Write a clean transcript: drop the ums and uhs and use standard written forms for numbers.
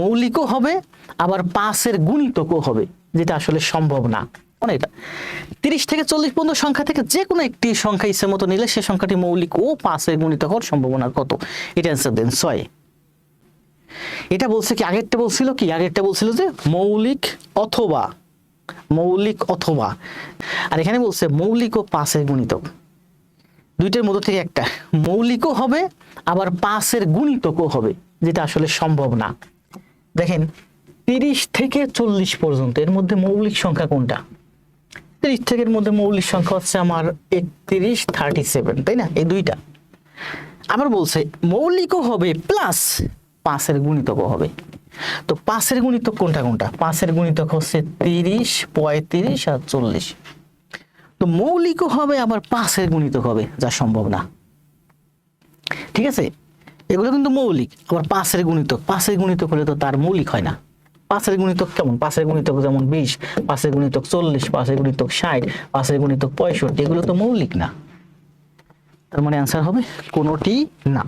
মৌলিকও হবে আবার 5-এর গুণিতকও হবে, যেটা আসলে সম্ভব না। মানে এটা 30 থেকে 40 পর্যন্ত সংখ্যা থেকে যে কোনো একটি সংখ্যা ইচ্ছে মতো নিলে সে সংখ্যাটি মৌলিক ও 5-এর গুণিতক হওয়ার সম্ভাবনা কত? এটা অ্যান্সার দেন 6। এটা বলছে কি, আগেরটা বলছিল কি, আগেরটা বলছিল যে মৌলিক অথবা, মৌলিক অথবা, আর এখানে বলছে মৌলিক ও 5-এর গুণিতক। দুইটার মধ্যে থেকে একটা মৌলিকও হবে আবার 5-এর গুণিতকও হবে, যেটা আসলে সম্ভব না। দেখেন 30 থেকে 40 পর্যন্ত এর মধ্যে মৌলিক সংখ্যা কোনটা? 30 থেকে এর মধ্যে মৌলিক সংখ্যা হচ্ছে আমার 31, 37, তাই না? এই দুইটা। আবার বলছে মৌলিকও হবে প্লাস 5-এর গুণিতকও হবে। তো 5-এর গুণিতক কোনটা কোনটা? 5-এর গুণিতক হচ্ছে 30, 35 আর 40। তো মৌলিকও হবে আবার 5-এর গুণিতক হবে, যা সম্ভব না। ঠিক আছে, এগুলো কিন্তু মৌলিক, আবার 5-এর গুণিতক, 5-এর গুণিতক হলে তো তার মৌলিক হয় না। 5-এর গুণিতক কেমন? 5-এর গুণিতক যেমন 20, 5-এর গুণিতক 40, 5-এর গুণিতক 60, 5-এর গুণিতক 65, এগুলো তো মৌলিক না। তার মানে অ্যান্সার হবে কোনোটি না।